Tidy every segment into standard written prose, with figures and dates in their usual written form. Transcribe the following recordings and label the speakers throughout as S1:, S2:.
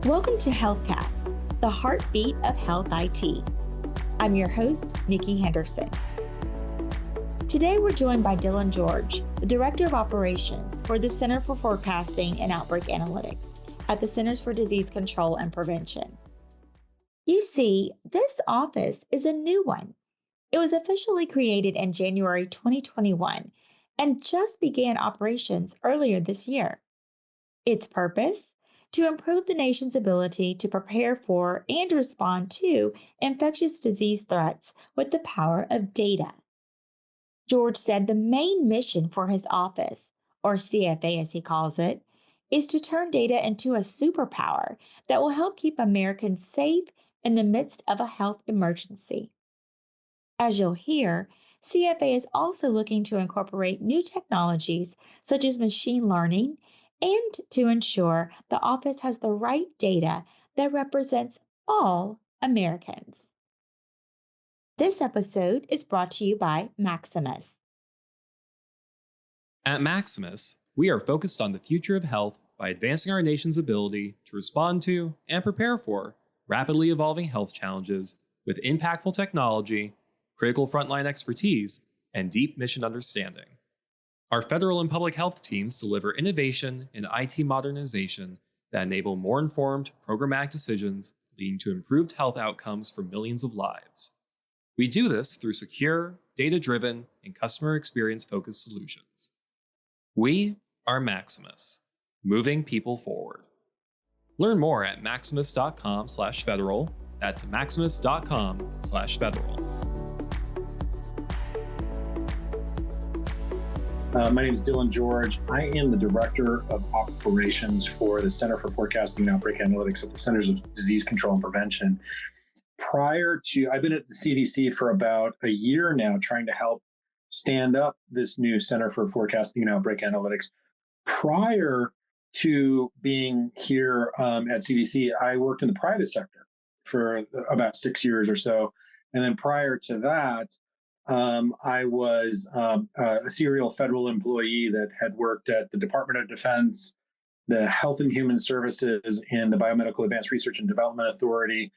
S1: Welcome to HealthCast, the heartbeat of health IT. I'm your host, Nikki Henderson. Today, we're joined by Dylan George, the Director of Operations for the Center for Forecasting and Outbreak Analytics at the Centers for Disease Control and Prevention. You see, this office is a new one. It was officially created in January 2021 and just began operations earlier this year. Its purpose? To improve the nation's ability to prepare for and respond to infectious disease threats with the power of data. George said the main mission for his office, or CFA as he calls it, is to turn data into a superpower that will help keep Americans safe in the midst of a health emergency. As you'll hear, CFA is also looking to incorporate new technologies such as machine learning and to ensure the office has the right data that represents all Americans. This episode is brought to you by Maximus.
S2: At Maximus, we are focused on the future of health by advancing our nation's ability to respond to and prepare for rapidly evolving health challenges with impactful technology, critical frontline expertise, and deep mission understanding. Our federal and public health teams deliver innovation and IT modernization that enable more informed, programmatic decisions leading to improved health outcomes for millions of lives. We do this through secure, data-driven, and customer experience-focused solutions. We are Maximus, moving people forward. Learn more at maximus.com/federal. That's maximus.com/federal.
S3: My name is Dylan George. I am the Director of Operations for the Center for Forecasting and Outbreak Analytics at the Centers of Disease Control and Prevention. I've been at the CDC for about a year now, trying to help stand up this new Center for Forecasting and Outbreak Analytics. Prior to being here at CDC, I worked in the private sector for about 6 years or so. And then prior to that, I was a serial federal employee that had worked at the Department of Defense, the Health and Human Services, and the Biomedical Advanced Research and Development Authority,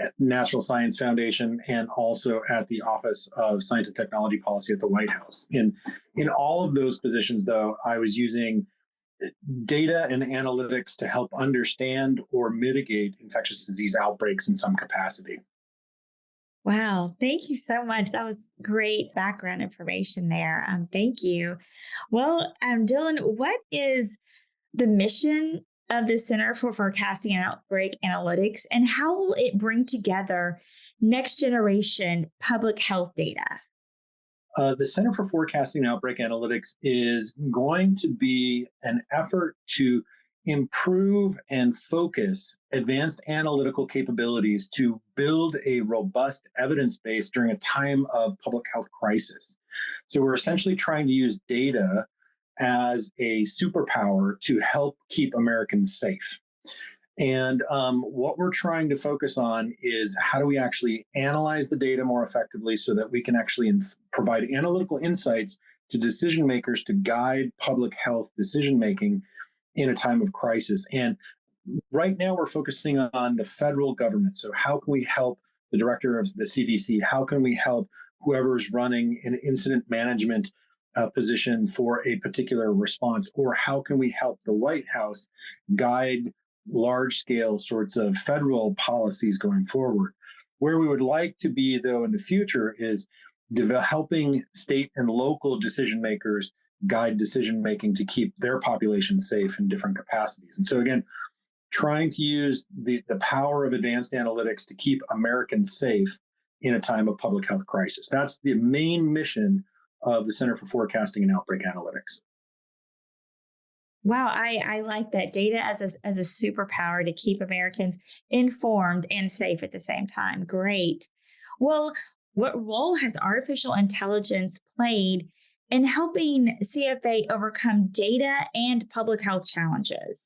S3: at National Science Foundation, and also at the Office of Science and Technology Policy at the White House. In all of those positions, though, I was using data and analytics to help understand or mitigate infectious disease outbreaks in some capacity.
S1: Wow, thank you so much. That was great background information there. Thank you. Well, Dylan, what is the mission of the Center for Forecasting and Outbreak Analytics, and how will it bring together next generation public health data?
S3: The Center for Forecasting and Outbreak Analytics is going to be an effort to improve and focus advanced analytical capabilities to build a robust evidence base during a time of public health crisis. So we're essentially trying to use data as a superpower to help keep Americans safe. And what we're trying to focus on is how do we actually analyze the data more effectively so that we can actually provide analytical insights to decision makers to guide public health decision making in a time of crisis. And right now we're focusing on the federal government. So how can we help the director of the CDC? How can we help whoever's running an incident management position for a particular response? Or how can we help the White House guide large-scale sorts of federal policies going forward? Where we would like to be, though, in the future is helping state and local decision makers guide decision making to keep their population safe in different capacities. And so again, trying to use the power of advanced analytics to keep Americans safe in a time of public health crisis. That's the main mission of the Center for Forecasting and Outbreak Analytics.
S1: Wow, I like that. Data as a superpower to keep Americans informed and safe at the same time. Great. Well, what role has artificial intelligence played in helping CFA overcome data and public health challenges?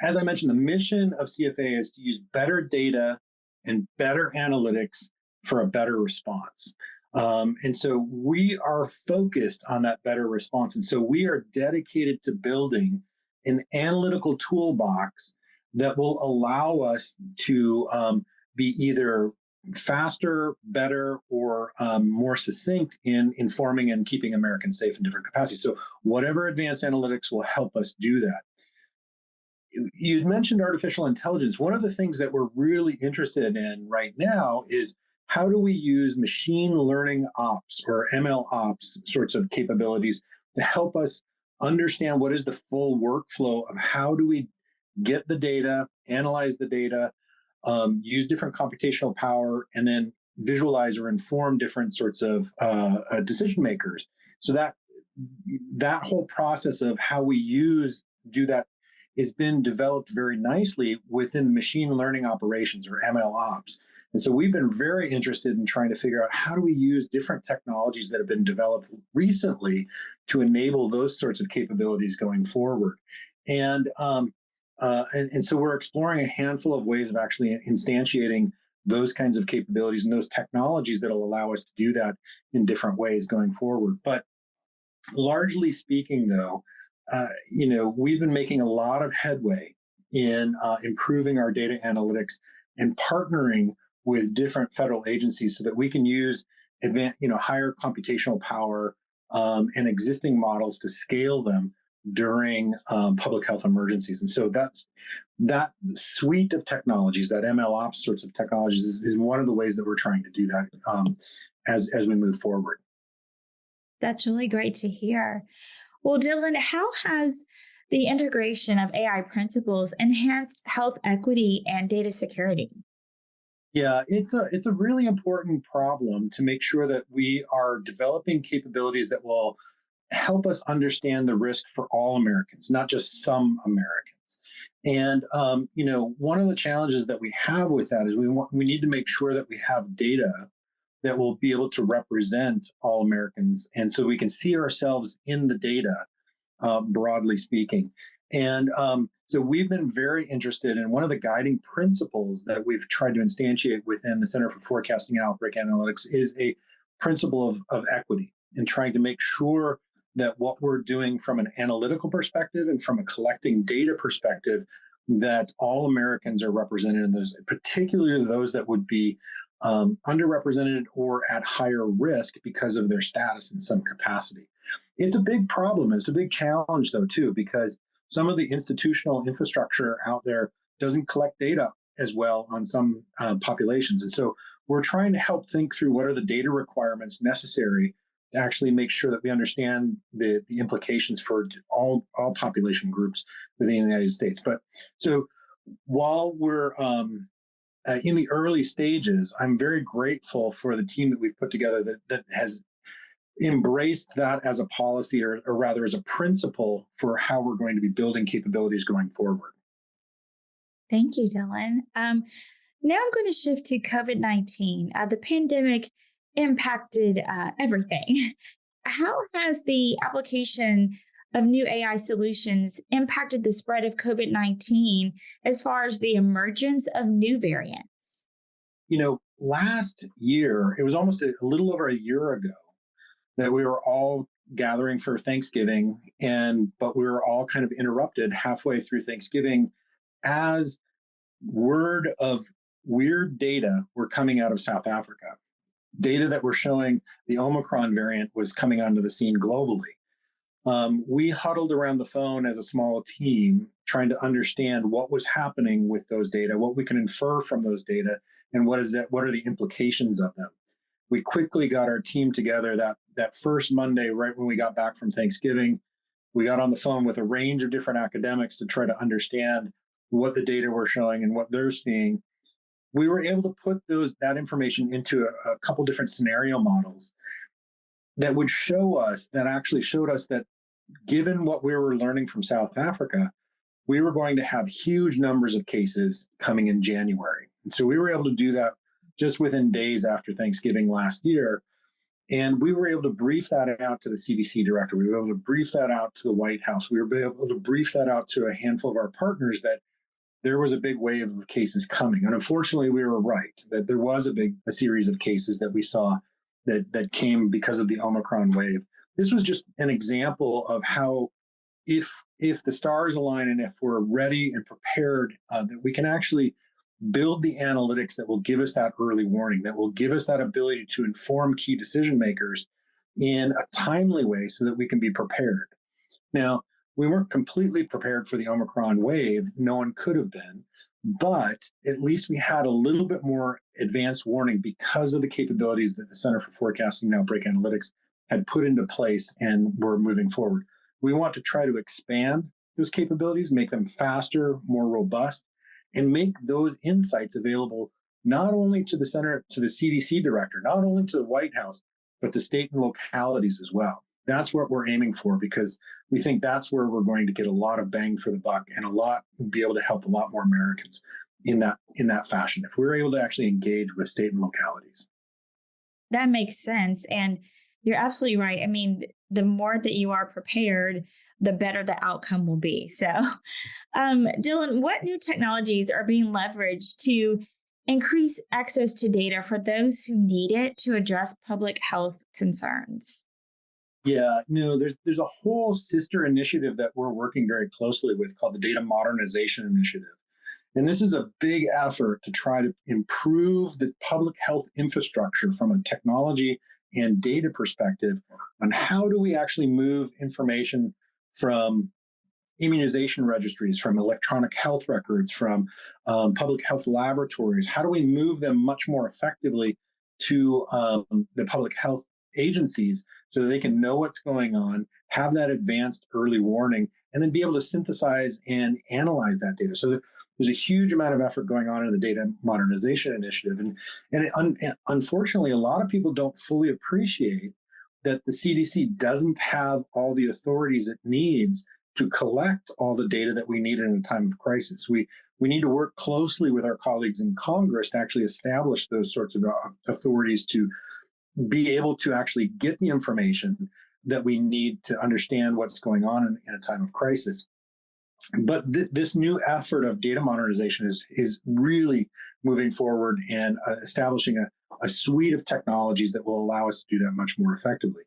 S3: As I mentioned, the mission of CFA is to use better data and better analytics for a better response. And so we are focused on that better response. And so we are dedicated to building an analytical toolbox that will allow us to be either faster, better, or more succinct in informing and keeping Americans safe in different capacities. So whatever advanced analytics will help us do that. You'd mentioned artificial intelligence. One of the things that we're really interested in right now is how do we use machine learning ops or ML ops sorts of capabilities to help us understand what is the full workflow of how do we get the data, analyze the data, use different computational power, and then visualize or inform different sorts of decision makers. So that whole process of how we do that has been developed very nicely within machine learning operations or ML ops. And so we've been very interested in trying to figure out how do we use different technologies that have been developed recently to enable those sorts of capabilities going forward. And so we're exploring a handful of ways of actually instantiating those kinds of capabilities and those technologies that will allow us to do that in different ways going forward. But largely speaking, though, we've been making a lot of headway in improving our data analytics and partnering with different federal agencies so that we can use higher computational power and existing models to scale them during public health emergencies. And so that suite of technologies, that ML ops sorts of technologies, is one of the ways that we're trying to do that as we move forward.
S1: That's really great to hear. Well, Dylan, how has the integration of AI principles enhanced health equity and data security?
S3: Yeah, it's a really important problem to make sure that we are developing capabilities that will help us understand the risk for all Americans, not just some Americans. And one of the challenges that we have with that is we need to make sure that we have data that will be able to represent all Americans, and so we can see ourselves in the data, broadly speaking. And so we've been very interested in one of the guiding principles that we've tried to instantiate within the Center for Forecasting and Outbreak Analytics is a principle of equity, and trying to make sure that what we're doing from an analytical perspective and from a collecting data perspective, that all Americans are represented in those, particularly those that would be underrepresented or at higher risk because of their status in some capacity. It's a big problem. It's a big challenge, though, too, because some of the institutional infrastructure out there doesn't collect data as well on some populations. And so we're trying to help think through what are the data requirements necessary to actually make sure that we understand the implications for all population groups within the United States. But so while we're in the early stages, I'm very grateful for the team that we've put together that has embraced that as a policy, or rather as a principle for how we're going to be building capabilities going forward.
S1: Thank you, Dylan. Now I'm going to shift to COVID-19. The pandemic impacted everything. How has the application of new AI solutions impacted the spread of COVID-19 as far as the emergence of new variants?
S3: Last year, it was almost a little over a year ago that we were all gathering for Thanksgiving, but we were all kind of interrupted halfway through Thanksgiving as word of weird data were coming out of South Africa. Data that were showing the Omicron variant was coming onto the scene globally. We huddled around the phone as a small team trying to understand what was happening with those data, what we can infer from those data, and what are the implications of them. We quickly got our team together that first Monday, right when we got back from Thanksgiving. We got on the phone with a range of different academics to try to understand what the data were showing and what they're seeing. We were able to put that information into a couple different scenario models that would showed us that given what we were learning from South Africa, we were going to have huge numbers of cases coming in January. And so we were able to do that just within days after Thanksgiving last year. And we were able to brief that out to the CDC director. We were able to brief that out to the White House. We were able to brief that out to a handful of our partners that there was a big wave of cases coming. And unfortunately, we were right, that there was a series of cases that we saw that came because of the Omicron wave. This was just an example of how, if if the stars align and if we're ready and prepared, that we can actually build the analytics that will give us that early warning, that will give us that ability to inform key decision makers in a timely way so that we can be prepared. Now, we weren't completely prepared for the Omicron wave. No one could have been, but at least we had a little bit more advanced warning because of the capabilities that the Center for Forecasting and Outbreak Analytics had put into place and were moving forward. We want to try to expand those capabilities, make them faster, more robust, and make those insights available not only to the center, to the CDC director, not only to the White House, but the state and localities as well. That's what we're aiming for, because we think that's where we're going to get a lot of bang for the buck and be able to help a lot more Americans in that fashion, if we're able to actually engage with state and localities.
S1: That makes sense. And you're absolutely right. I mean, the more that you are prepared, the better the outcome will be. So, Dylan, what new technologies are being leveraged to increase access to data for those who need it to address public health concerns?
S3: Yeah, there's a whole sister initiative that we're working very closely with called the Data Modernization Initiative. And this is a big effort to try to improve the public health infrastructure from a technology and data perspective on how do we actually move information from immunization registries, from electronic health records, from public health laboratories. How do we move them much more effectively to the public health agencies so that they can know what's going on, have that advanced early warning, and then be able to synthesize and analyze that data. So there's a huge amount of effort going on in the Data Modernization Initiative. And unfortunately, a lot of people don't fully appreciate that the CDC doesn't have all the authorities it needs to collect all the data that we need in a time of crisis. We need to work closely with our colleagues in Congress to actually establish those sorts of authorities to be able to actually get the information that we need to understand what's going on in a time of crisis. But this new effort of data modernization is really moving forward and establishing a suite of technologies that will allow us to do that much more effectively.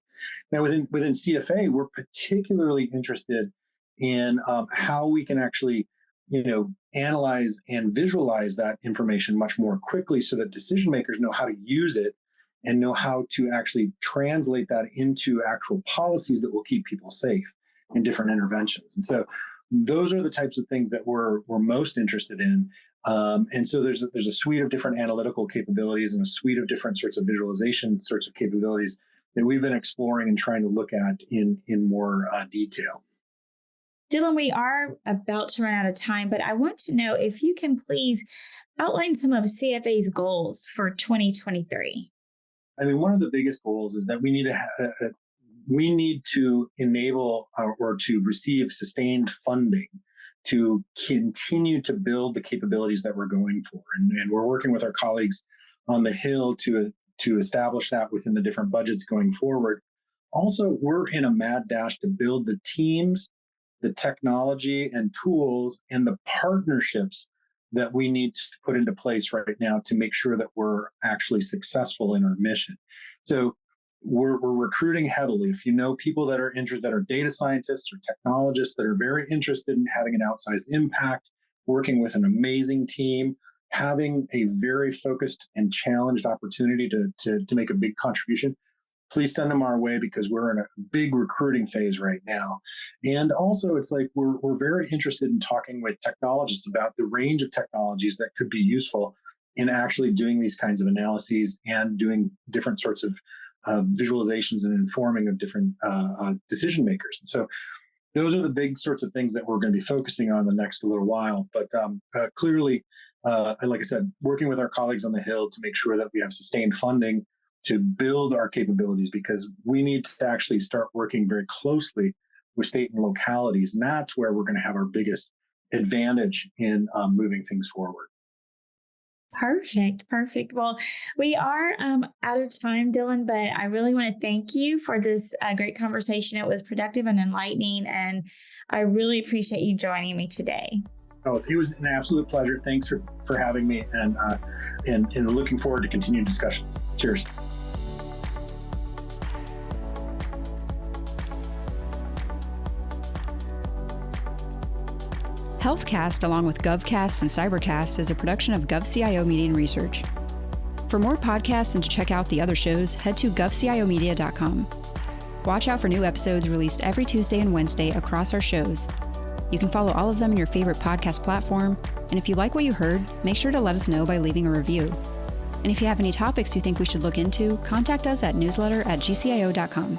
S3: Now, within CFA, we're particularly interested in how we can actually, analyze and visualize that information much more quickly so that decision makers know how to use it and know how to actually translate that into actual policies that will keep people safe in different interventions. And so those are the types of things that we're most interested in. And so there's a suite of different analytical capabilities and a suite of different sorts of visualization sorts of capabilities that we've been exploring and trying to look at in more detail.
S1: Dylan, we are about to run out of time, but I want to know if you can please outline some of CFA's goals for 2023.
S3: I mean, one of the biggest goals is that we need to enable or to receive sustained funding to continue to build the capabilities that we're going for. And we're working with our colleagues on the Hill to establish that within the different budgets going forward. Also, we're in a mad dash to build the teams, the technology and tools, and the partnerships that we need to put into place right now to make sure that we're actually successful in our mission. So we're recruiting heavily. If you know people that are interested, that are data scientists or technologists that are very interested in having an outsized impact, working with an amazing team, having a very focused and challenged opportunity to make a big contribution, please send them our way, because we're in a big recruiting phase right now. And also, it's like we're very interested in talking with technologists about the range of technologies that could be useful in actually doing these kinds of analyses and doing different sorts of visualizations and informing of different decision makers. And so those are the big sorts of things that we're going to be focusing on the next little while. But clearly, like I said, working with our colleagues on the Hill to make sure that we have sustained funding to build our capabilities, because we need to actually start working very closely with state and localities. And that's where we're going to have our biggest advantage in moving things forward.
S1: Perfect. Well, we are out of time, Dylan, but I really want to thank you for this great conversation. It was productive and enlightening, and I really appreciate you joining me today.
S3: Oh, it was an absolute pleasure. Thanks for having me, and looking forward to continued discussions. Cheers.
S4: HealthCast, along with GovCast and CyberCast, is a production of GovCIO Media and Research. For more podcasts and to check out the other shows, head to govciomedia.com. Watch out for new episodes released every Tuesday and Wednesday across our shows. You can follow all of them in your favorite podcast platform, and if you like what you heard, make sure to let us know by leaving a review. And if you have any topics you think we should look into, contact us at newsletter@gcio.com.